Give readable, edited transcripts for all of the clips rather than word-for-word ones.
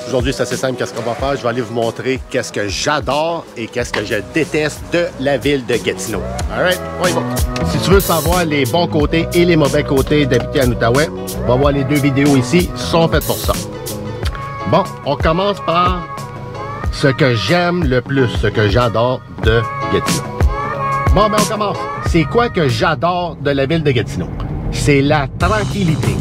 Aujourd'hui, c'est assez simple. Qu'est-ce qu'on va faire? Je vais aller vous montrer qu'est-ce que j'adore et qu'est-ce que je déteste de la ville de Gatineau. Alright, on y va. Si tu veux savoir les bons côtés et les mauvais côtés d'habiter en Outaouais, on va voir les deux vidéos ici, sont faites pour ça. Bon, on commence par ce que j'aime le plus, ce que j'adore de Gatineau. Bon, ben on commence. C'est quoi que j'adore de la ville de Gatineau? C'est la tranquillité.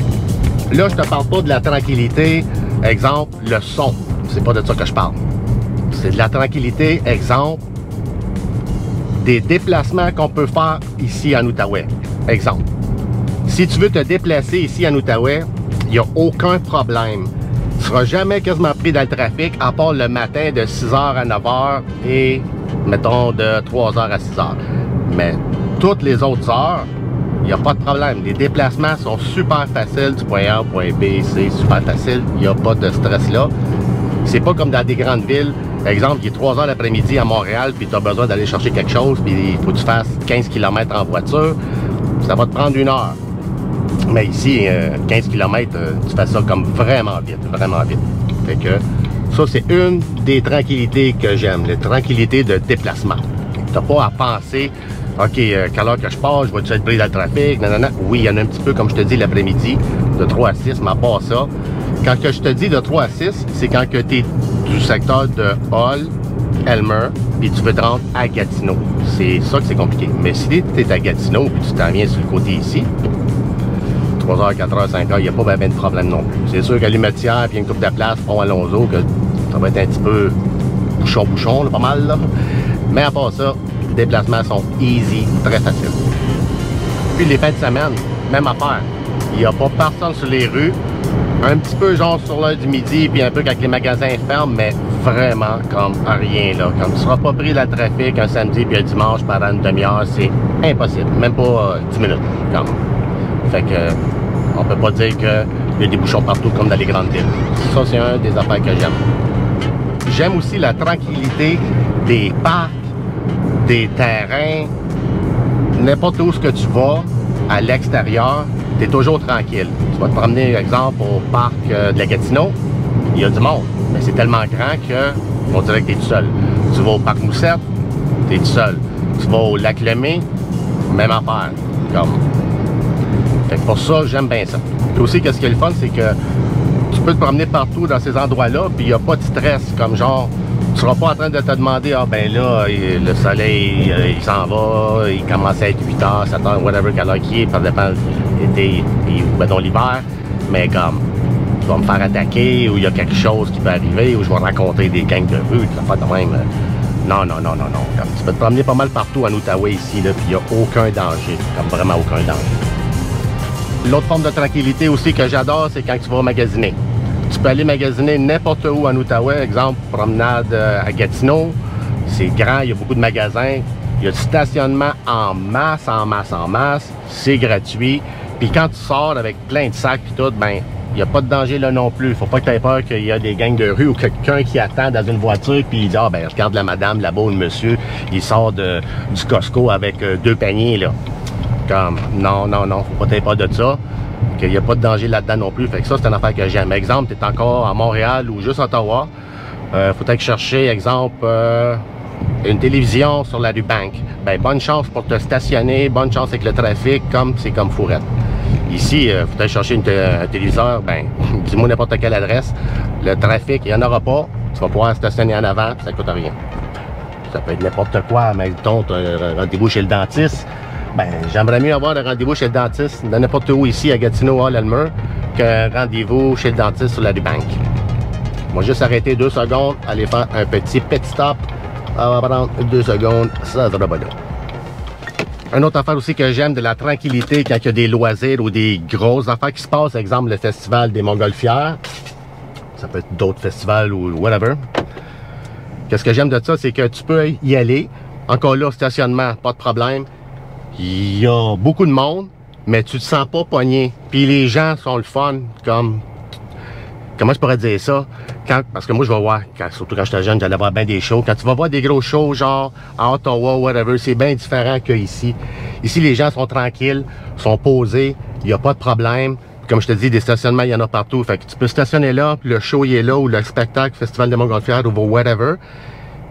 Là, je te parle pas de la tranquillité, exemple, le son. C'est pas de ça que je parle. C'est de la tranquillité, exemple, des déplacements qu'on peut faire ici en Outaouais. Exemple, si tu veux te déplacer ici en Outaouais, il n'y a aucun problème. Tu ne seras jamais quasiment pris dans le trafic, à part le matin de 6h à 9h et, mettons, de 3h à 6h. Mais toutes les autres heures, il n'y a pas de problème. Les déplacements sont super faciles du point A au point B, c'est super facile. Il n'y a pas de stress là. C'est pas comme dans des grandes villes. Exemple, il est 3h l'après-midi à Montréal, puis tu as besoin d'aller chercher quelque chose, puis il faut que tu fasses 15 km en voiture. Ça va te prendre 1 heure. Mais ici, 15 km, tu fais ça comme vraiment vite, vraiment vite. Fait que ça, c'est une des tranquillités que j'aime, les tranquillités de déplacement. Tu n'as pas à penser, OK, quelle heure que je pars, je vais-tu être pris dans le trafic, nanana. Oui, il y en a un petit peu, comme je te dis, l'après-midi, de 3 à 6, mais à part ça, quand que je te dis de 3 à 6, c'est quand que tu es du secteur de Hall, Elmer, puis tu veux te rendre à Gatineau. C'est ça que c'est compliqué. Mais si tu es à Gatineau, puis tu t'en viens sur le côté ici, 3h, 4h, 5h, il n'y a pas bien de problème non plus. C'est sûr qu'à Lumetière, puis une coupe de place, Pont Alonso, que ça va être un petit peu bouchon, là, pas mal, là. Mais à part ça, les déplacements sont easy, très faciles. Puis les fins de semaine, même affaire. Il n'y a pas personne sur les rues. Un petit peu genre sur l'heure du midi, puis un peu quand les magasins ferment, mais vraiment comme rien là. Comme tu ne seras pas pris dans le trafic un samedi puis un dimanche pendant une demi-heure, c'est impossible. Même pas 10 minutes. Comme. Fait que on peut pas dire qu'il y a des bouchons partout comme dans les grandes villes. Ça, c'est un des affaires que j'aime. J'aime aussi la tranquillité des parcs, des terrains, n'importe où ce que tu vas à l'extérieur, tu es toujours tranquille. Tu vas te promener, exemple, au parc de la Gatineau, il y a du monde, mais c'est tellement grand qu'on dirait que tu es tout seul. Tu vas au parc Moussette, tu es tout seul. Tu vas au lac Lemay, même affaire. Comme. Fait que pour ça, j'aime bien ça. Puis aussi, qu'est-ce qui est le fun, c'est que tu peux te promener partout dans ces endroits-là, puis il n'y a pas de stress, comme genre, tu seras pas en train de te demander, ah ben là, le soleil, il s'en va, il commence à être 8h, 7h, whatever, quelle heure qu'il est, ça dépend l'été ou dans l'hiver, mais comme, tu vas me faire attaquer, ou il y a quelque chose qui peut arriver, ou je vais rencontrer des gangs de rue, tu vas faire de même. Non. Comme, tu peux te promener pas mal partout en Outaouais ici, là, puis il n'y a aucun danger, comme vraiment aucun danger. L'autre forme de tranquillité aussi que j'adore, c'est quand tu vas magasiner. Tu peux aller magasiner n'importe où en Outaouais, exemple, promenade à Gatineau. C'est grand, il y a beaucoup de magasins. Il y a du stationnement en masse. C'est gratuit. Puis quand tu sors avec plein de sacs et tout, ben, il n'y a pas de danger là non plus. Il ne faut pas que tu aies peur qu'il y a des gangs de rue ou quelqu'un qui attend dans une voiture puis il dit, ah ben, regarde la madame là-bas ou le monsieur, il sort du Costco avec 2 paniers, là. Comme, non, faut pas t'aider de ça, qu'il n'y a pas de danger là-dedans non plus. Fait que ça, c'est une affaire que j'aime. Exemple, tu es encore à Montréal ou juste à Ottawa, faut aller chercher, exemple, une télévision sur la rue Bank. Ben, bonne chance pour te stationner, bonne chance avec le trafic, comme c'est comme fourrette. Ici, faut aller chercher un téléviseur, ben, dis-moi n'importe quelle adresse, le trafic, il n'y en aura pas, tu vas pouvoir stationner en avant, ça coûte rien. Ça peut être n'importe quoi, mais mettons, tu as un rendez-vous chez le dentiste. Ben, j'aimerais mieux avoir un rendez-vous chez le dentiste de n'importe où ici à Gatineau, Hall, Elmer, qu'un rendez-vous chez le dentiste sur la rue Bank. Moi, juste arrêter 2 secondes, aller faire un petit stop. Ça va prendre 2 secondes, ça sera pas là. Une autre affaire aussi que j'aime de la tranquillité quand il y a des loisirs ou des grosses affaires qui se passent, exemple le festival des Montgolfières. Ça peut être d'autres festivals ou whatever. Qu'est-ce que j'aime de ça, c'est que tu peux y aller. Encore là, stationnement, pas de problème. Il y a beaucoup de monde, mais tu te sens pas pogné. Puis les gens sont le fun, comme... Comment je pourrais dire ça? Parce que moi, je vais voir, surtout quand j'étais jeune, j'allais voir bien des shows. Quand tu vas voir des gros shows, genre à Ottawa, whatever, c'est bien différent qu'ici. Ici, les gens sont tranquilles, sont posés, il n'y a pas de problème. Comme je te dis, des stationnements, il y en a partout. Fait que tu peux stationner là, puis le show il est là, ou le spectacle, Festival de Montgolfière, ou whatever.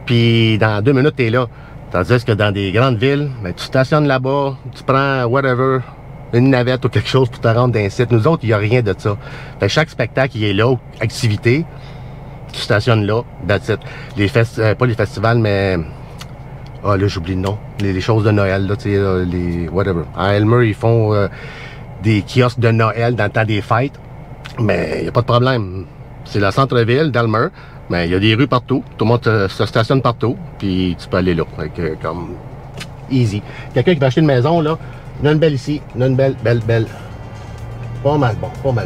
Puis dans 2 minutes, tu es là. Tandis que dans des grandes villes, ben, tu stationnes là-bas, tu prends whatever, une navette ou quelque chose pour te rendre d'un site. Nous autres, il n'y a rien de ça. Fait que chaque spectacle, il est là, activité, tu stationnes là, that's it. Les pas les festivals, mais... Ah, là, j'oublie le nom. Les choses de Noël, là, tu sais, les... whatever. À Elmer, ils font des kiosques de Noël dans le temps des fêtes. Mais il n'y a pas de problème. C'est le centre-ville d'Elmer. Mais il y a des rues partout. Tout le monde se stationne partout. Puis tu peux aller là. Fait que, comme... Easy. Quelqu'un qui va acheter une maison, là, il y en a une belle ici. Il y en a une belle. Pas mal bon. Hein.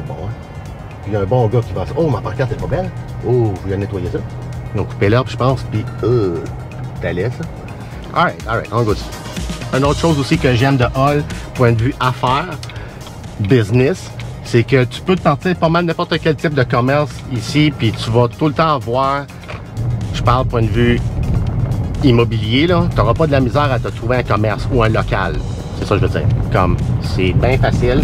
Puis il y a un bon gars qui va... Oh, ma pancarte est pas belle. Oh, je viens de nettoyer ça. Ils ont coupé l'herbe, je pense. Puis, t'allais ça. Alright, on go. Une autre chose aussi que j'aime de Hall, point de vue affaires, business, c'est que tu peux te partir pas mal n'importe quel type de commerce ici, puis tu vas tout le temps voir, je parle point de vue immobilier, là, tu n'auras pas de la misère à te trouver un commerce ou un local. C'est ça que je veux dire. Comme, c'est bien facile.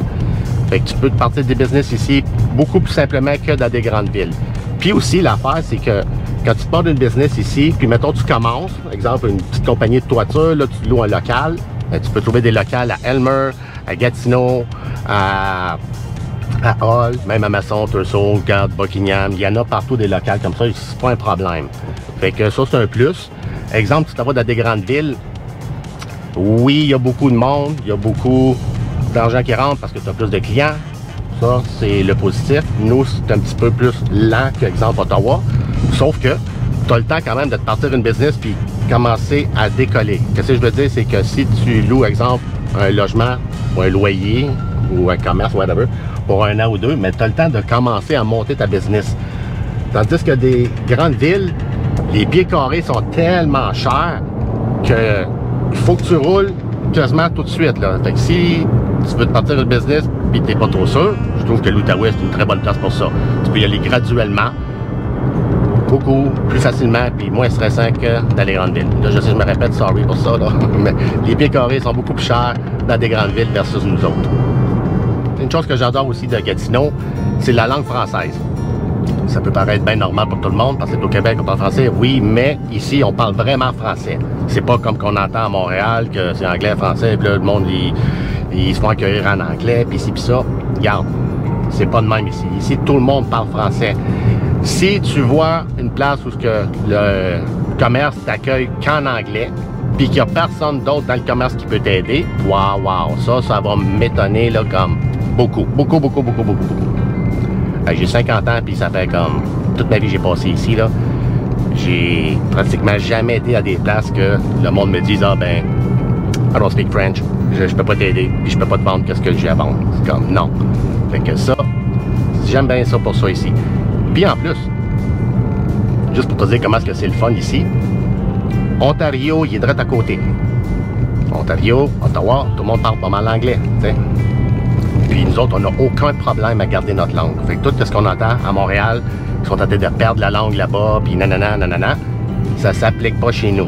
Fait que tu peux te partir des business ici beaucoup plus simplement que dans des grandes villes. Puis aussi, l'affaire, c'est que quand tu te pars d'une business ici, puis mettons tu commences, par exemple une petite compagnie de toiture, là tu loues un local, ben, tu peux trouver des locales à Elmer, à Gatineau, à Hall, même à Masson, Thurso, Garde, Buckingham, il y en a partout des locales comme ça, c'est pas un problème. Fait que ça c'est un plus. Exemple, tu t'en vas dans des grandes villes, oui, il y a beaucoup de monde, il y a beaucoup d'argent qui rentre parce que tu as plus de clients. Ça, c'est le positif. Nous, c'est un petit peu plus lent qu'exemple Ottawa. Sauf que tu as le temps quand même de te partir une business puis commencer à décoller. Qu'est-ce que je veux dire, c'est que si tu loues, exemple, un logement ou un loyer ou un commerce, whatever, pour 1 an ou 2, mais tu as le temps de commencer à monter ta business. Tandis que des grandes villes, les pieds carrés sont tellement chers que il faut que tu roules quasiment tout de suite. Là. Fait que si tu veux te partir une business puis t'es pas trop sûr, je trouve que l'Outaouais c'est une très bonne place pour ça. Tu peux y aller graduellement, beaucoup plus facilement puis moins stressant que dans les grandes villes. Là, je sais, je me répète, sorry pour ça, là, mais les pieds carrés sont beaucoup plus chers dans des grandes villes versus nous autres. Une chose que j'adore aussi de Gatineau, c'est la langue française. Ça peut paraître bien normal pour tout le monde, parce que au Québec, on parle français, oui, mais ici, on parle vraiment français. C'est pas comme qu'on entend à Montréal, que c'est anglais, français, puis là, le monde, ils se font accueillir en anglais, puis ci, puis ça. Regarde, c'est pas de même ici. Ici, tout le monde parle français. Si tu vois une place où le commerce t'accueille qu'en anglais, puis qu'il n'y a personne d'autre dans le commerce qui peut t'aider, waouh, ça va m'étonner, là, comme beaucoup. J'ai 50 ans, puis ça fait comme toute ma vie j'ai passé ici, là. J'ai pratiquement jamais été à des places que le monde me dise, ah ben, I don't speak French, je peux pas t'aider, puis je peux pas te vendre qu'est-ce que j'ai à vendre. C'est comme, non. Fait que ça, j'aime bien ça pour ça ici. Puis en plus, juste pour te dire comment est-ce que c'est le fun ici, Ontario, il est direct à côté. Ontario, Ottawa, tout le monde parle pas mal l'anglais, tu sais. Puis nous autres, on n'a aucun problème à garder notre langue. Fait que tout ce qu'on entend à Montréal, ils sont en train de perdre la langue là-bas, puis nanana, ça s'applique pas chez nous.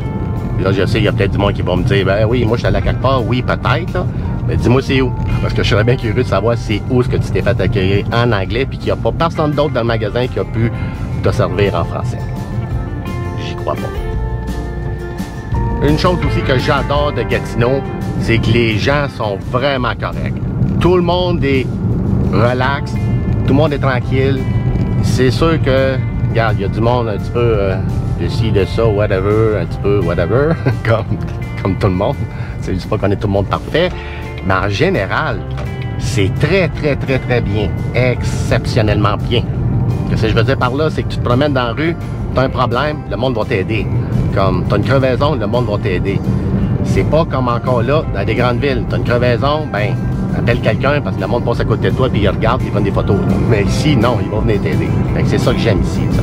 Puis là, je sais, il y a peut-être du monde qui va me dire, ben oui, moi je suis allé à quelque part, oui, peut-être, là. Mais dis-moi c'est où. Parce que je serais bien curieux de savoir c'est où ce que tu t'es fait accueillir en anglais, puis qu'il n'y a pas personne d'autre dans le magasin qui a pu te servir en français. J'y crois pas. Une chose aussi que j'adore de Gatineau, c'est que les gens sont vraiment corrects. Tout le monde est relax, tout le monde est tranquille. C'est sûr que, regarde, il y a du monde un petit peu de ci, de ça, whatever, un petit peu whatever, comme tout le monde. C'est juste pas qu'on est tout le monde parfait. Mais en général, c'est très bien, exceptionnellement bien. Ce que je veux dire par là, c'est que tu te promènes dans la rue, tu as un problème, le monde va t'aider. Comme tu as une crevaison, le monde va t'aider. C'est pas comme encore là, dans des grandes villes. Tu as une crevaison, ben, appelle quelqu'un parce que le monde passe à côté de toi puis il regarde, il prend des photos. Mais ici, non, ils vont venir t'aider. C'est ça que j'aime ici. Ça.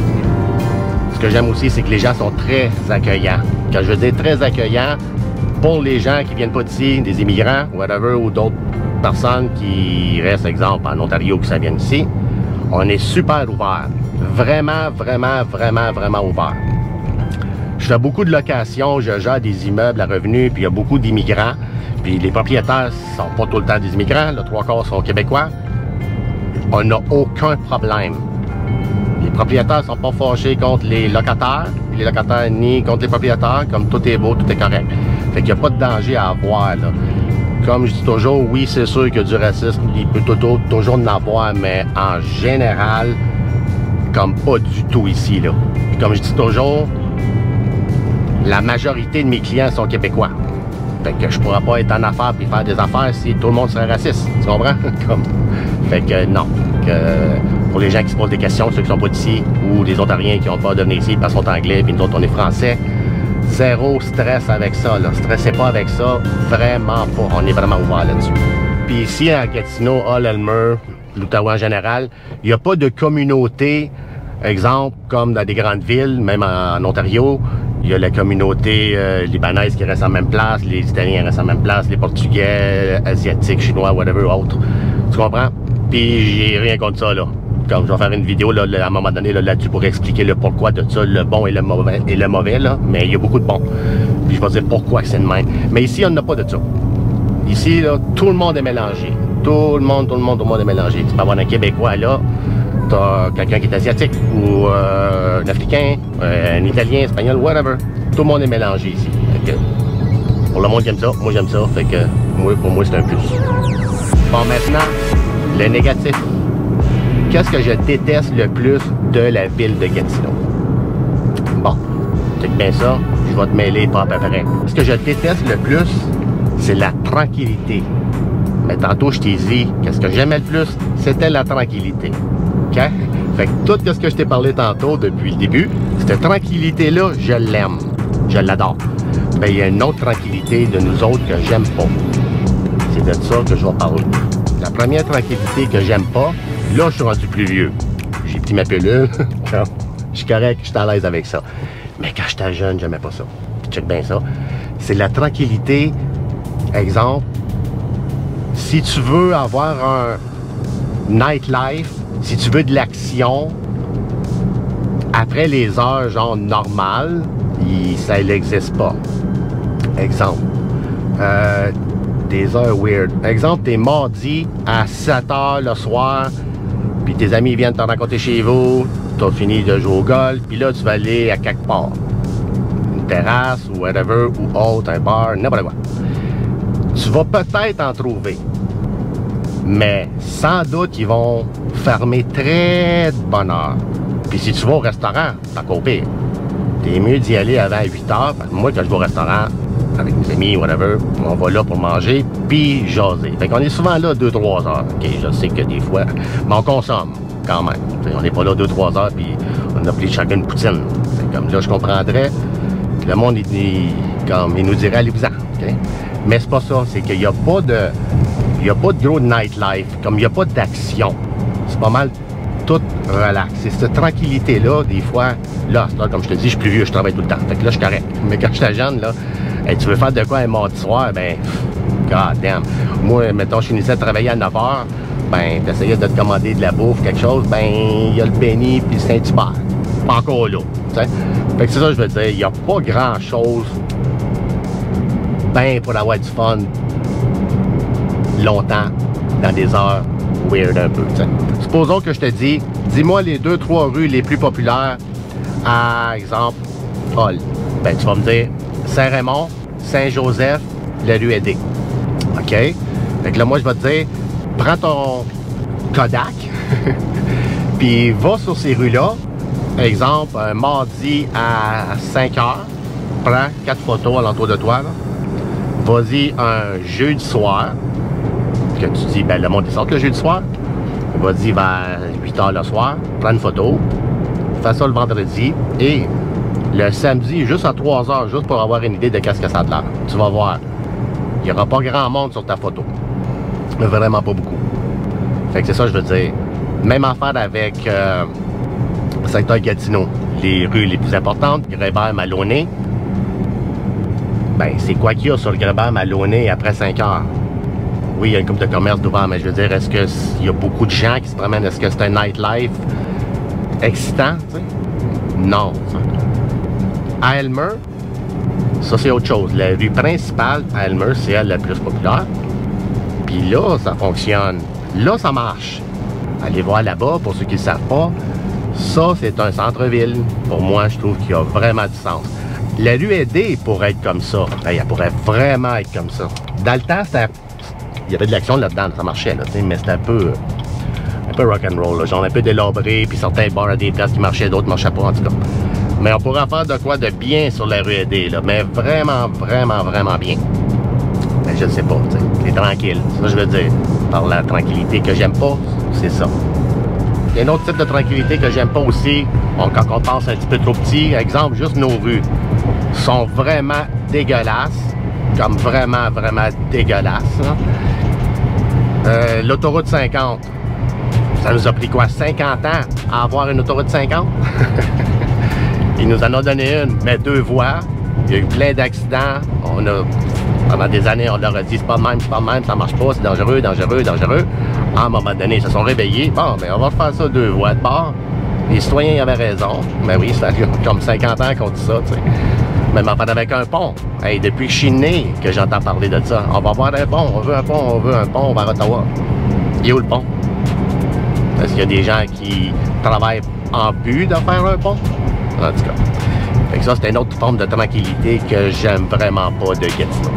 Ce que j'aime aussi, c'est que les gens sont très accueillants. Quand je veux dire très accueillants, pour les gens qui viennent pas d'ici, des immigrants, whatever, ou d'autres personnes qui restent, exemple, en Ontario, qui ça viennent ici, on est super ouvert. Vraiment ouvert. Je fais beaucoup de locations, je gère des immeubles à revenus, puis il y a beaucoup d'immigrants. Puis les propriétaires sont pas tout le temps des immigrants, le 3/4 sont québécois. on n'a aucun problème. Les propriétaires ne sont pas fâchés contre les locataires ni contre les propriétaires, comme tout est beau, tout est correct. Fait qu'il n'y a pas de danger à avoir, là. Comme je dis toujours, oui, c'est sûr qu'il y a du racisme, il peut toujours en avoir, mais en général, comme pas du tout ici, là. Puis comme je dis toujours, la majorité de mes clients sont québécois. Fait que je pourrais pas être en affaires puis faire des affaires si tout le monde serait raciste. Tu comprends? Fait que non. Pour les gens qui se posent des questions, ceux qui sont pas d'ici, ou les Ontariens qui ont peur de venir ici parce qu'ils sont anglais, puis nous autres on est français, zéro stress avec ça, là. Stressez pas avec ça, vraiment pas. On est vraiment ouvert là-dessus. Puis ici, à Gatineau, Hull, Elmer, l'Outaouais en général, il n'y a pas de communauté, exemple, comme dans des grandes villes, même en Ontario. Il y a la communauté libanaise qui reste en même place, les Italiens restent en même place, les Portugais, Asiatiques, Chinois, whatever, autres. Tu comprends? Puis j'ai rien contre ça, là. Comme je vais faire une vidéo, là, à un moment donné, là-dessus pour expliquer le pourquoi de ça, le bon et le mauvais, là. Mais il y a beaucoup de bons. Puis je vais dire pourquoi c'est de même. Mais ici, on n'a pas de ça. Ici, là, tout le monde est mélangé. Tout le monde est mélangé. Tu peux avoir un Québécois, là. T'as quelqu'un qui est asiatique, ou un Africain, un Italien, Espagnol, whatever. Tout le monde est mélangé ici. Fait que, pour le monde qui aime ça, moi j'aime ça. Fait que pour moi c'est un plus. Bon, maintenant, le négatif. Qu'est-ce que je déteste le plus de la ville de Gatineau? Bon, check bien ça, je vais te mêler pas à peu près. Ce que je déteste le plus, c'est la tranquillité. Mais tantôt, je t'ai dit, qu'est-ce que j'aimais le plus? C'était la tranquillité. OK? Fait que tout ce que je t'ai parlé tantôt depuis le début, cette tranquillité-là, je l'aime. Je l'adore. Mais il y a une autre tranquillité de nous autres que j'aime pas. C'est de ça que je vais parler. La première tranquillité que j'aime pas, là, je suis rendu plus vieux. J'ai pris ma pilule. Je suis correct, je suis à l'aise avec ça. Mais quand j'étais jeune, j'aimais pas ça. Check bien ça. C'est la tranquillité. Exemple, si tu veux avoir un nightlife, si tu veux de l'action, après les heures genre normales, ça n'existe pas. Exemple, des heures weird. Exemple, t'es mardi à 7 h le soir, puis tes amis viennent te rencontrer chez vous, t'as fini de jouer au golf, puis là tu vas aller à quelque part. Une terrasse ou whatever, ou autre, un bar, n'importe quoi. Tu vas peut-être en trouver. Mais sans doute, ils vont fermer très de bonne heure. Puis si tu vas au restaurant, c'est encore pire. T'es mieux d'y aller avant 8 h. Moi, quand je vais au restaurant, avec mes amis, whatever, on va là pour manger, puis jaser. Fait qu'on est souvent là 2-3 heures. OK, je sais que des fois, mais on consomme quand même. T'sais, on n'est pas là 2-3 heures, puis on a pris chacun une poutine. Fait comme là, je comprendrais. Le monde, il nous dirait, allez-vous-en. Okay? Mais c'est pas ça. C'est qu'il n'y a pas de... Il n'y a pas de gros nightlife, comme il n'y a pas d'action. C'est pas mal tout relax. C'est cette tranquillité-là, des fois, là, comme je te dis, je suis plus vieux, je travaille tout le temps. Fait que là, je suis correct. Mais quand j'étais jeune, là, hey, tu veux faire de quoi un mardi soir, ben, god damn. Moi, mettons, je finissais de travailler à 9 h, ben, t'essayais de te commander de la bouffe, quelque chose, ben, il y a le Benny puis le Saint-Hubert. Pas encore là, tu sais. Fait que c'est ça, je veux dire, il n'y a pas grand-chose, ben, pour avoir du fun, longtemps, dans des heures weird un peu, t'sais. Supposons que je te dis, dis-moi les 2-3 rues les plus populaires, à exemple, Hull. Ben, tu vas me dire Saint-Raymond, Saint-Joseph, la rue Edé. OK? Fait que là, moi, je vais te dire, prends ton Kodak, puis va sur ces rues-là. Exemple, un mardi à 5 h, prends 4 photos à l'entour de toi, là. Vas-y un jeudi soir, que tu dis, ben le monde sort le jeudi soir. Vas-y vers 8 h le soir, prends une photo, fais ça le vendredi, et le samedi, juste à 3 h, juste pour avoir une idée de qu'est-ce que ça a de l'air. Tu vas voir, il n'y aura pas grand monde sur ta photo. Vraiment pas beaucoup. Fait que c'est ça, je veux dire. Même affaire avec le secteur Gatineau. Les rues les plus importantes, Grébert-Maloney. Ben, c'est quoi qu'il y a sur le Grébert-Maloney après 5 h? Oui, il y a une couple de commerce d'ouvert, mais je veux dire, est-ce qu'il y a beaucoup de gens qui se promènent? Est-ce que c'est un nightlife excitant, tu sais? Non, ça. À Elmer, ça c'est autre chose. La rue principale à Elmer, c'est elle la plus populaire. Puis là, ça fonctionne. Là, ça marche. allez voir là-bas, pour ceux qui ne savent pas, ça, c'est un centre-ville. Pour moi, je trouve qu'il y a vraiment du sens. La rue Aidée pourrait être comme ça. Elle pourrait vraiment être comme ça. Dans le temps, il y avait de l'action là-dedans, ça marchait, là, mais c'était un peu rock'n'roll, genre un peu délabré, puis certains bars à des places qui marchaient, d'autres ne marchaient pas, en tout cas. Mais on pourrait faire de quoi de bien sur la rue Aidée, là, mais vraiment, vraiment, vraiment bien. Ben, je ne sais pas, c'est tranquille, c'est ça que je veux dire. Par la tranquillité que j'aime pas, c'est ça. Il y a un autre type de tranquillité que j'aime pas aussi, bon, quand on pense un petit peu trop petit, exemple, juste nos rues sont vraiment dégueulasses, comme vraiment, vraiment dégueulasses. L'autoroute 50, ça nous a pris quoi, 50 ans à avoir une autoroute 50? Ils nous en ont donné une, mais 2 voies. Il y a eu plein d'accidents. Pendant des années, on leur a dit c'est pas le même, ça marche pas, c'est dangereux, dangereux, dangereux. À un moment donné, ils se sont réveillés. Bon, ben on va faire ça 2 voies de bord. Les citoyens avaient raison. Mais oui, ça fait comme 50 ans qu'on dit ça, tu sais. Même en fait avec un pont. Hey, depuis que je suis né que j'entends parler de ça. On va avoir un pont, on veut un pont, on veut un pont vers Ottawa. Il est où le pont? Est-ce qu'il y a des gens qui travaillent en but de faire un pont? En tout cas. Fait que ça, c'est une autre forme de tranquillité que j'aime vraiment pas de Gatineau.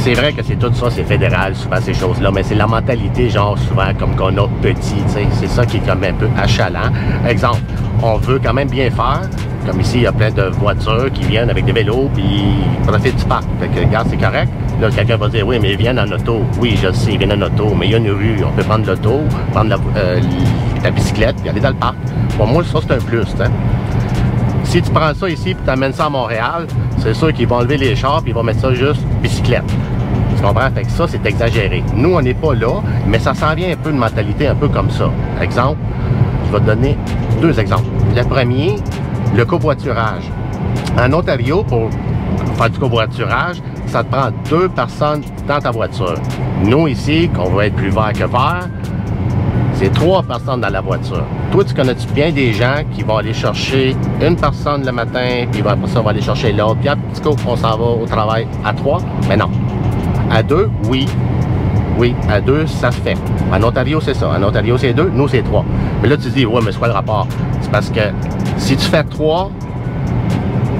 C'est vrai que c'est tout ça, c'est fédéral, souvent ces choses-là, mais c'est la mentalité, genre, souvent, comme qu'on a petit, tu sais, c'est ça qui est comme un peu achalant. Exemple, on veut quand même bien faire, comme ici, il y a plein de voitures qui viennent avec des vélos, puis ils profitent du parc. Fait que, regarde, c'est correct. Là, quelqu'un va dire, oui, mais ils viennent en auto. Oui, je sais, ils viennent en auto, mais il y a une rue, on peut prendre l'auto, prendre la bicyclette, puis aller dans le parc. Pour moi, ça, c'est un plus, hein. Si tu prends ça ici, puis tu amènes ça à Montréal, c'est sûr qu'ils vont enlever les chars, puis ils vont mettre ça juste bicyclette. Tu comprends? Fait que ça, c'est exagéré. Nous, on n'est pas là, mais ça s'en vient un peu de mentalité un peu comme ça. Exemple, je vais te donner 2 exemples. Le premier, le covoiturage. En Ontario, pour faire du covoiturage, ça te prend 2 personnes dans ta voiture. Nous, ici, qu'on veut être plus vert que vert, c'est 3 personnes dans la voiture. Toi, tu connais-tu bien des gens qui vont aller chercher une personne le matin, puis après ça, on va aller chercher l'autre, puis petit coup, on s'en va au travail à 3? Mais non. À 2, oui. Oui, à 2, ça se fait. En Ontario, c'est ça. En Ontario, c'est 2, nous, c'est 3. Mais là, tu dis, ouais, mais c'est quoi le rapport? C'est parce que si tu fais 3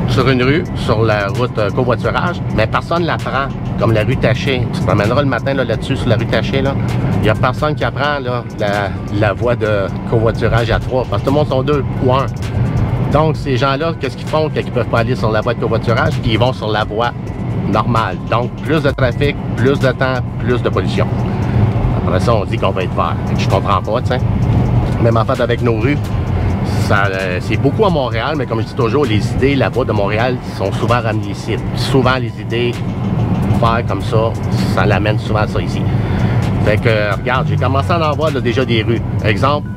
sur une rue, sur la route covoiturage, mais personne ne la prend, comme la rue Taché. Tu te promèneras le matin là-dessus, sur la rue Taché, là. Il n'y a personne qui apprend là, la voie de covoiturage à 3, parce que tout le monde sont 2 ou 1. Donc, ces gens-là, qu'est-ce qu'ils font quand ils ne peuvent pas aller sur la voie de covoiturage? Ils vont sur la voie normale. Donc, plus de trafic, plus de temps, plus de pollution. Après ça, on dit qu'on va être vert. Je comprends pas, tu sais. Même en fait, avec nos rues, c'est beaucoup à Montréal, mais comme je dis toujours, les idées là-bas de Montréal sont souvent ramenées ici. Souvent, les idées, faire comme ça l'amène souvent à ça ici. Fait que, regarde, j'ai commencé à en voir là, déjà des rues. Exemple,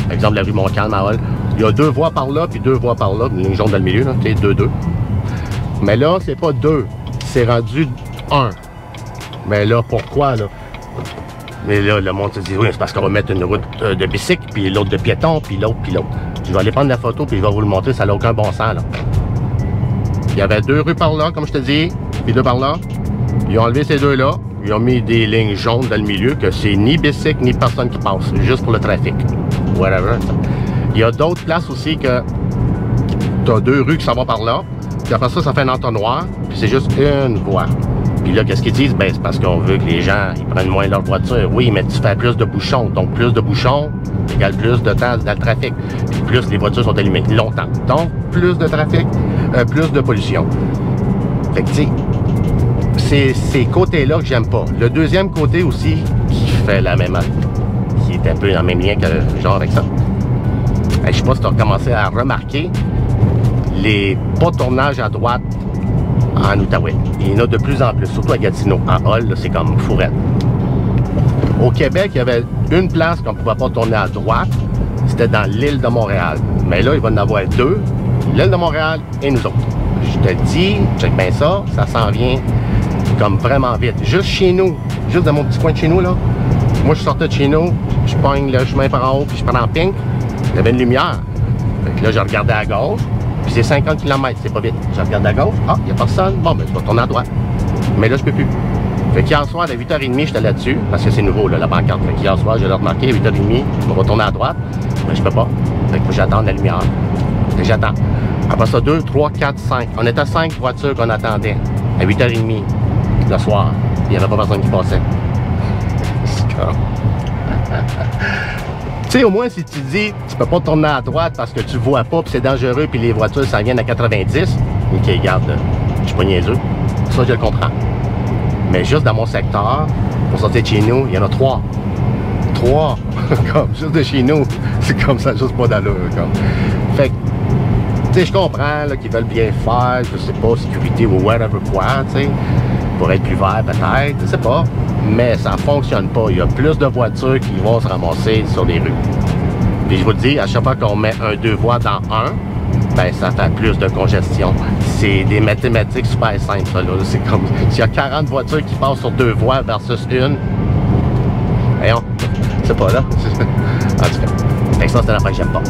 la rue Montcalm à Hall. Il y a 2 voies par là, puis 2 voies par là, une ligne jaune dans le milieu, tu sais, 2-2. Mais là, c'est pas 2. C'est rendu 1. Mais là, pourquoi, là? Mais là, le monde se dit, oui, c'est parce qu'on va mettre une route de bicycle, puis l'autre de piéton, puis l'autre, puis l'autre. Je vais aller prendre la photo, puis je vais vous le montrer, ça n'a aucun bon sens, là. Il y avait 2 rues par là, comme je te dis, puis 2 par là. Ils ont enlevé ces 2-là. Ils ont mis des lignes jaunes dans le milieu, que c'est ni bicycle, ni personne qui passe, juste pour le trafic. Whatever. Il y a d'autres places aussi que tu as 2 rues qui s'en vont par là. Puis après ça, ça fait un entonnoir, puis c'est juste une voie. Puis là, qu'est-ce qu'ils disent? Ben, c'est parce qu'on veut que les gens, ils prennent moins leur voiture. Oui, mais tu fais plus de bouchons. Donc, plus de bouchons égale plus de temps dans le trafic. Puis plus les voitures sont allumées longtemps. Donc, plus de trafic, plus de pollution. Fait que, tu sais, c'est ces côtés-là que j'aime pas. Le deuxième côté aussi, qui fait la même... qui est un peu dans le même lien que genre avec ça. Je sais pas si tu as commencé à remarquer les pas tournages à droite en Outaouais. Il y en a de plus en plus, surtout à Gatineau. En Hall, c'est comme fourrette. Au Québec, il y avait une place qu'on ne pouvait pas tourner à droite. C'était dans l'île de Montréal. Mais là, il va y en avoir 2. L'île de Montréal et nous autres. Je te dis, check bien ça, ça s'en vient comme vraiment vite. Juste chez nous, juste dans mon petit coin de chez nous, là. Moi, je sortais de chez nous, je pogne le chemin par en haut, puis je prends en pink. Il y avait une lumière. Fait que là, je regardais à gauche. Puis c'est 50 km, c'est pas vite. Je regarde à gauche, ah, il n'y a personne. Bon, ben, je vais tourner à droite. Mais là, je peux plus. Fait qu'hier soir, à 8h30, j'étais là-dessus, parce que c'est nouveau, là, la pancarte. Fait qu'hier soir, je l'ai remarqué, à 8h30, je vais retourner à droite, mais je peux pas. Fait que j'attends la lumière. Fait que j'attends. Après ça, 2, 3, 4, 5. On était 5 voitures qu'on attendait, à 8h30, le soir. Il n'y avait pas personne qui passait. Tu sais, au moins, si tu dis, tu peux pas tourner à droite parce que tu vois pas, puis c'est dangereux, puis les voitures, ça vient à 90. Ok, regarde, je suis pas niaiseux. Ça, je le comprends. Mais juste dans mon secteur, pour sortir de chez nous, il y en a 3. 3! Comme, juste de chez nous. C'est comme ça, juste pas d'allure, comme. Fait que, tu sais, je comprends, là, qu'ils veulent bien faire, je sais pas, sécurité ou whatever quoi, tu sais. Pour être plus vert, peut-être, je sais pas. Mais ça fonctionne pas. Il y a plus de voitures qui vont se ramasser sur les rues. Puis je vous le dis, à chaque fois qu'on met un 2 voies dans un, ben ça fait plus de congestion. C'est des mathématiques super simples, ça, là. C'est comme, s'il y a 40 voitures qui passent sur 2 voies versus une, voyons, c'est pas là. En tout cas, fait que ça, c'est l'affaire que j'aime pas.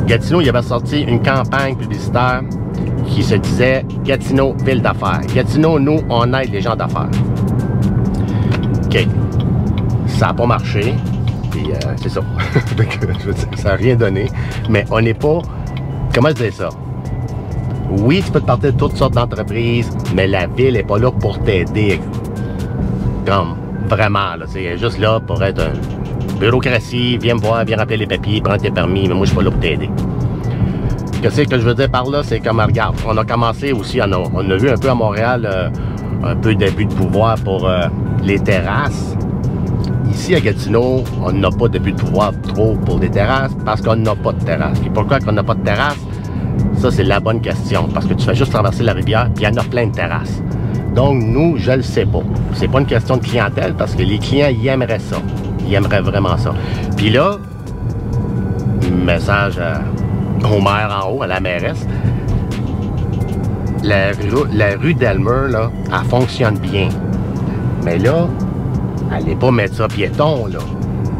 Gatineau, il avait sorti une campagne publicitaire qui se disait Gatineau, ville d'affaires. Gatineau, nous, on aide les gens d'affaires. OK. Ça n'a pas marché. Puis c'est ça. Ça n'a rien donné. Mais on n'est pas... Comment je dis ça? Oui, tu peux te partir de toutes sortes d'entreprises, mais la ville n'est pas là pour t'aider. Comme, vraiment, là. C'est juste là pour être une bureaucratie. Viens me voir, viens remplir les papiers, prends tes permis, mais moi, je suis pas là pour t'aider. Qu'est-ce que je veux dire par là? C'est comme, regarde, on a commencé aussi, on a vu un peu à Montréal, un peu d'abus de pouvoir pour les terrasses. Ici, à Gatineau, on n'a pas d'abus de pouvoir trop pour les terrasses parce qu'on n'a pas de terrasse. Et pourquoi qu'on n'a pas de terrasse? Ça, c'est la bonne question. Parce que tu fais juste traverser la rivière, puis il y en a plein de terrasses. Donc, nous, je le sais pas. C'est pas une question de clientèle parce que les clients, ils aimeraient ça. Ils aimeraient vraiment ça. Puis là, message au maire en haut, à la mairesse, la rue d'Elmer, là, elle fonctionne bien. Mais là, allez pas mettre ça piéton, là.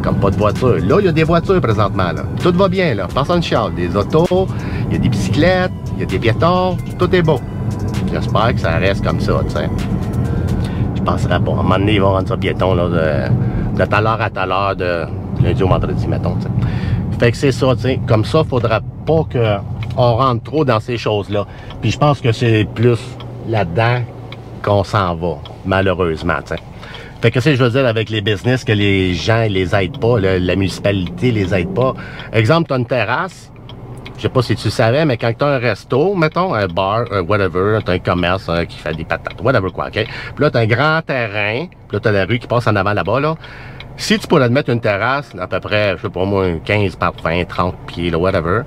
Comme pas de voiture. Là, il y a des voitures présentement, là. Tout va bien, là. Personne chiale. Des autos, il y a des bicyclettes, il y a des piétons. Tout est beau. J'espère que ça reste comme ça, tu sais. Je penserais pas. À un moment donné, ils vont rendre ça piéton, là, de telle heure à telle heure, de lundi au vendredi, mettons, tu sais. Fait que c'est ça, tu sais. Comme ça, faudra pas qu'on rentre trop dans ces choses-là. Puis je pense que c'est plus là-dedans qu'on s'en va, malheureusement, tu sais. Fait que c'est, je veux dire, avec les business, que les gens les aident pas, la municipalité les aide pas. Exemple, tu as une terrasse, je sais pas si tu savais, mais quand tu as un resto, mettons, un bar, un whatever, tu as un commerce qui fait des patates, whatever quoi, OK? Puis là, tu as un grand terrain, puis là, tu as la rue qui passe en avant là-bas, là. Si tu pourrais te mettre une terrasse, à peu près, je sais pas moi, 15 par 20, 30 pieds, là, whatever,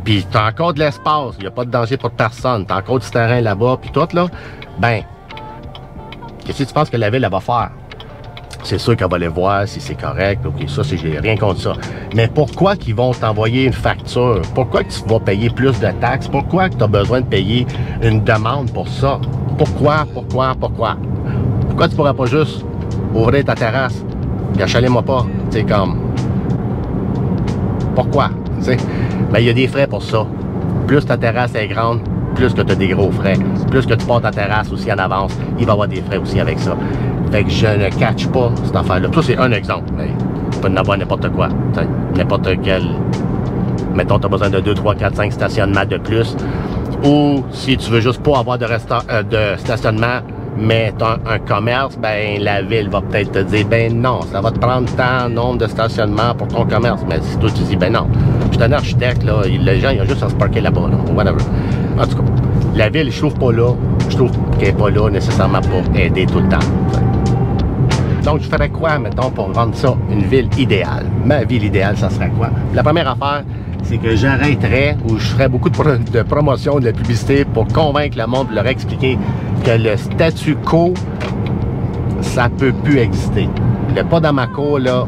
puis tu as encore de l'espace, il n'y a pas de danger pour personne, tu as encore du terrain là-bas, puis tout, là, ben, qu'est-ce que tu penses que la ville, elle va faire? C'est sûr qu'elle va aller voir si c'est correct. OK, ça, j'ai rien contre ça. Mais pourquoi qu'ils vont t'envoyer une facture? Pourquoi que tu vas payer plus de taxes? Pourquoi que tu as besoin de payer une demande pour ça? Pourquoi? Pourquoi tu pourrais pas juste ouvrir ta terrasse? Puis achalez-moi pas. Tu sais, comme... Pourquoi? Tu sais, ben, il y a des frais pour ça. Plus ta terrasse est grande, plus que tu as des gros frais. Plus que tu portes ta terrasse aussi en avance, il va y avoir des frais aussi avec ça. Fait que je ne catch pas cette affaire-là. Ça, c'est un exemple. Mais tu peux en avoir n'importe quoi. N'importe quel... Mettons, tu as besoin de 2, 3, 4, 5 stationnements de plus. Ou si tu veux juste pas avoir de stationnement, mais tu as un commerce, ben la ville va peut-être te dire, ben non, ça va te prendre tant nombre de stationnements pour ton commerce. Mais si toi, tu dis, ben non, je suis un architecte, là, les gens, ils ont juste à se parquer là-bas, là, whatever. En tout cas, la ville, je trouve pas là. Je trouve qu'elle n'est pas là nécessairement pour aider tout le temps. Donc, je ferais quoi, mettons, pour rendre ça une ville idéale? Ma ville idéale, ça serait quoi? La première affaire, c'est que j'arrêterais ou je ferais beaucoup de promotion, de la publicité pour convaincre le monde, leur expliquer que le statu quo, ça peut plus exister. Le pas dans ma cour, là,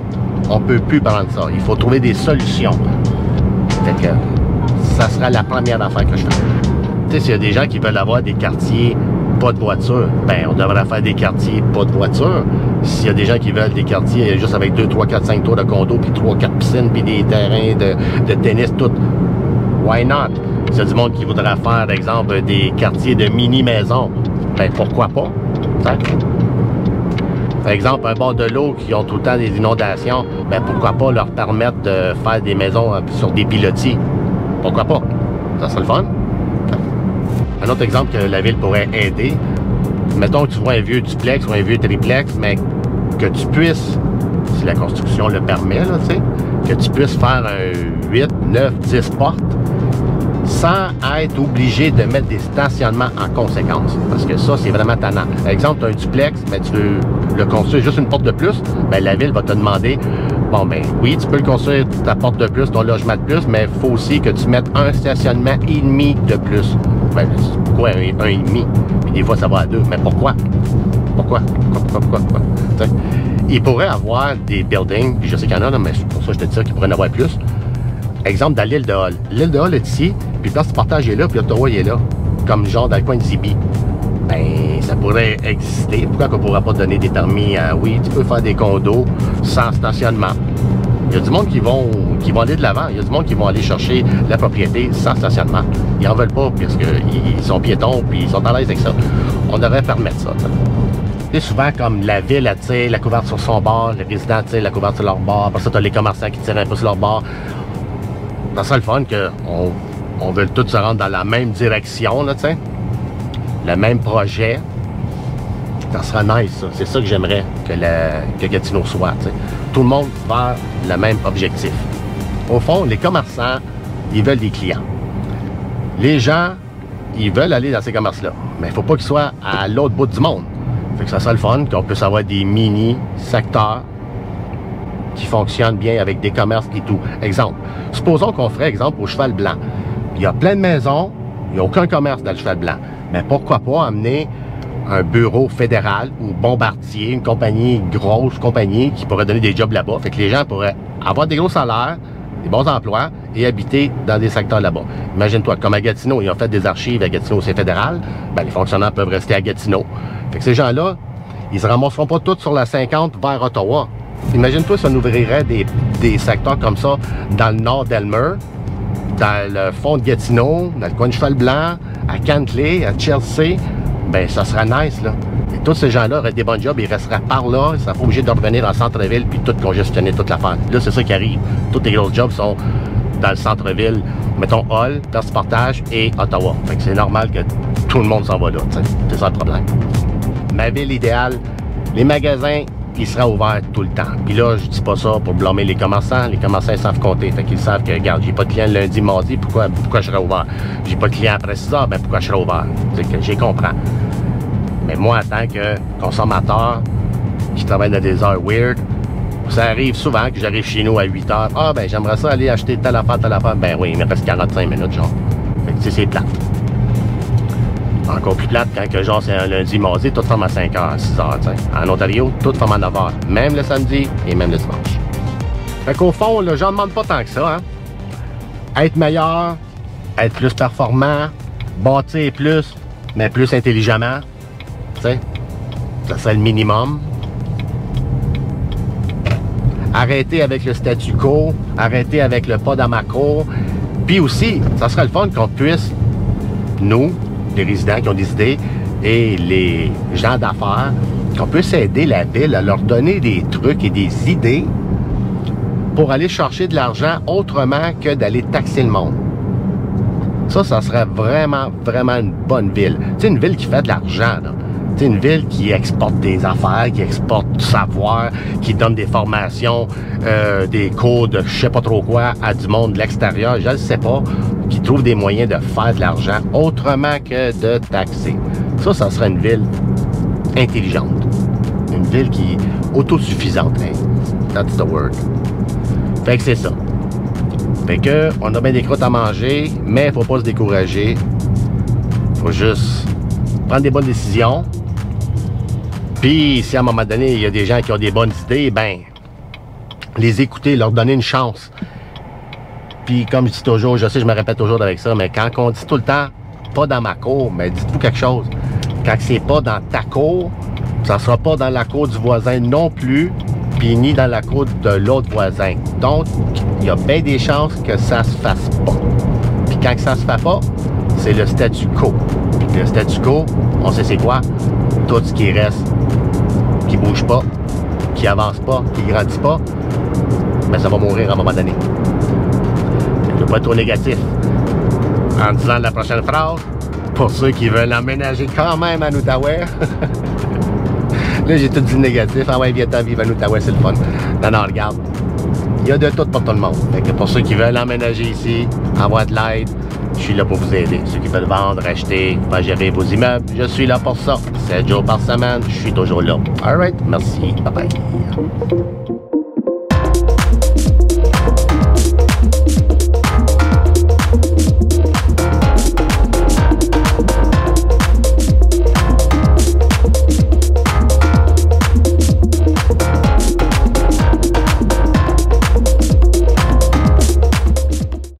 on peut plus prendre ça. Il faut trouver des solutions. Fait que ça sera la première affaire que je ferais. Tu sais, s'il y a des gens qui veulent avoir des quartiers pas de voiture, ben on devrait faire des quartiers pas de voiture. S'il y a des gens qui veulent des quartiers juste avec 2, 3, 4, 5 tours de condo, puis 3, 4 piscines, puis des terrains de tennis, tout, why not? S'il y a du monde qui voudrait faire, par exemple, des quartiers de mini-maisons, ben pourquoi pas? Par exemple, un bord de l'eau qui ont tout le temps des inondations, ben pourquoi pas leur permettre de faire des maisons sur des pilotis? Pourquoi pas? Ça serait le fun. Un autre exemple que la ville pourrait aider, mettons que tu vois un vieux duplex ou un vieux triplex, mais que tu puisses, si la construction le permet, là, tu sais, que tu puisses faire un 8, 9, 10 portes sans être obligé de mettre des stationnements en conséquence. Parce que ça, c'est vraiment tannant. Par exemple, tu as un duplex, mais tu veux le construire juste une porte de plus, ben la ville va te demander, bon ben oui, tu peux le construire ta porte de plus, ton logement de plus, mais il faut aussi que tu mettes un stationnement et demi de plus. Ben, pourquoi un et demi? Puis des fois, ça va à 2. Mais pourquoi? Pourquoi? T'sais, il pourrait avoir des buildings, puis je sais qu'il y en a, là, mais pour ça je te dis ça qu'il pourrait en avoir plus. Exemple, dans l'île de Hull. L'île de Hull est ici, puis Place du Portage est là, puis Ottawa il est là. Comme genre dans le coin de Zibi. Ben, ça pourrait exister. Pourquoi qu'on ne pourra pas donner des permis à... Oui, tu peux faire des condos sans stationnement. Il y a du monde qui vont aller de l'avant. Il y a du monde qui vont aller chercher la propriété sans stationnement. Ils n'en veulent pas parce qu'ils sont piétons puis ils sont à l'aise avec ça. On devrait permettre ça. C'est souvent comme la ville attire la couverte sur son bord, les résidents tirent la couverte sur leur bord, après ça tu as les commerçants qui tirent un peu sur leur bord. Ça serait le fun qu'on veut tous se rendre dans la même direction, là, t'sais. Le même projet. Ça serait nice, ça. C'est ça que j'aimerais que Gatineau soit, t'sais. Tout le monde vers le même objectif. Au fond, les commerçants, ils veulent des clients. Les gens, ils veulent aller dans ces commerces-là. Mais il ne faut pas qu'ils soient à l'autre bout du monde. Fait que ça serait le fun qu'on puisse avoir des mini-secteurs qui fonctionnent bien avec des commerces et tout. Exemple, supposons qu'on ferait exemple au Cheval Blanc. Il y a plein de maisons, il n'y a aucun commerce dans le Cheval Blanc. Mais pourquoi pas amener un bureau fédéral ou Bombardier, une compagnie, une grosse compagnie qui pourrait donner des jobs là-bas. Fait que les gens pourraient avoir des gros salaires, des bons emplois et habiter dans des secteurs là-bas. Imagine-toi, comme à Gatineau, ils ont fait des archives à Gatineau, c'est fédéral, ben, les fonctionnaires peuvent rester à Gatineau. Fait que ces gens-là, ils se ramasseront pas tous sur la 50 vers Ottawa. Imagine-toi si on ouvrirait des secteurs comme ça dans le nord d'Elmer, dans le fond de Gatineau, dans le coin de Cheval-Blanc, à Cantley, à Chelsea, ben ça serait nice, là. Et tous ces gens-là auraient des bons jobs, ils resteraient par là, ils ne seraient pas obligés de revenir dans le centre-ville puis tout congestionner toute l'affaire. Là, c'est ça qui arrive. Tous les gros jobs sont dans le centre-ville, mettons Hull, Place du Portage et Ottawa. Fait que c'est normal que tout le monde s'en va là, c'est ça le problème. Ma ville idéale, les magasins, ils seraient ouverts tout le temps. Puis là, je dis pas ça pour blâmer les commerçants ils savent compter. Fait qu'ils savent que, regarde, j'ai pas de clients lundi, mardi, pourquoi je serais ouvert? J'ai pas de clients après 6 heures, ben pourquoi je serais ouvert? C'est que j'y comprends. Mais moi, en tant que consommateur, qui travaille dans des heures weird, ça arrive souvent que j'arrive chez nous à 8 heures. Ah, ben j'aimerais ça aller acheter telle affaire. Ben oui, il me reste 45 minutes, genre. Fait que c'est plate. Encore plus plate quand que, genre, c'est un lundi, mardi, tout ferme à 5 heures, 6 heures, t'sais. En Ontario, tout ferme à 9 heures. Même le samedi et même le dimanche. Fait qu'au fond, là, j'en demande pas tant que ça, hein. Être meilleur, être plus performant, bâtir plus, mais plus intelligemment. T'sais, ça serait le minimum. Arrêter avec le statu quo, arrêter avec le pas dans ma cour. Puis aussi, ça serait le fun qu'on puisse, nous, les résidents qui ont des idées et les gens d'affaires, qu'on puisse aider la ville à leur donner des trucs et des idées pour aller chercher de l'argent autrement que d'aller taxer le monde. Ça serait vraiment, vraiment une bonne ville. Tu sais, une ville qui fait de l'argent, là. Tu sais, une ville qui exporte des affaires, qui exporte du savoir, qui donne des formations, des cours de je sais pas trop quoi à du monde de l'extérieur, je ne sais pas, qui trouve des moyens de faire de l'argent autrement que de taxer. Ça serait une ville intelligente. Une ville qui est autosuffisante. Hein? That's the word. Fait que c'est ça. Fait que, on a bien des croûtes à manger, mais il faut pas se décourager. Faut juste prendre des bonnes décisions. Puis, si à un moment donné, il y a des gens qui ont des bonnes idées, ben, les écouter, leur donner une chance. Puis, comme je dis toujours, je sais, je me répète toujours avec ça, mais quand on dit tout le temps, pas dans ma cour, mais dites-vous quelque chose. Quand c'est pas dans ta cour, ça sera pas dans la cour du voisin non plus, puis ni dans la cour de l'autre voisin. Donc, il y a bien des chances que ça se fasse pas. Puis quand ça se fait pas, c'est le statu quo. Puis le statu quo, on sait c'est quoi? Tout ce qui reste, qui bouge pas, qui avance pas, qui grandit pas, mais ça va mourir à un moment donné. Je ne veux pas être trop négatif. En disant la prochaine phrase, pour ceux qui veulent emménager quand même à Outaouais. Là, j'ai tout dit négatif. Ah ouais, viens-t'en vivre à Outaouais, c'est le fun. Non, non, regarde. Il y a de tout pour tout le monde. Fait que pour ceux qui veulent emménager ici, avoir de l'aide, je suis là pour vous aider. Ceux qui veulent vendre, acheter, pas gérer vos immeubles, je suis là pour ça. 7 jours par semaine, je suis toujours là. Alright, merci. Bye bye.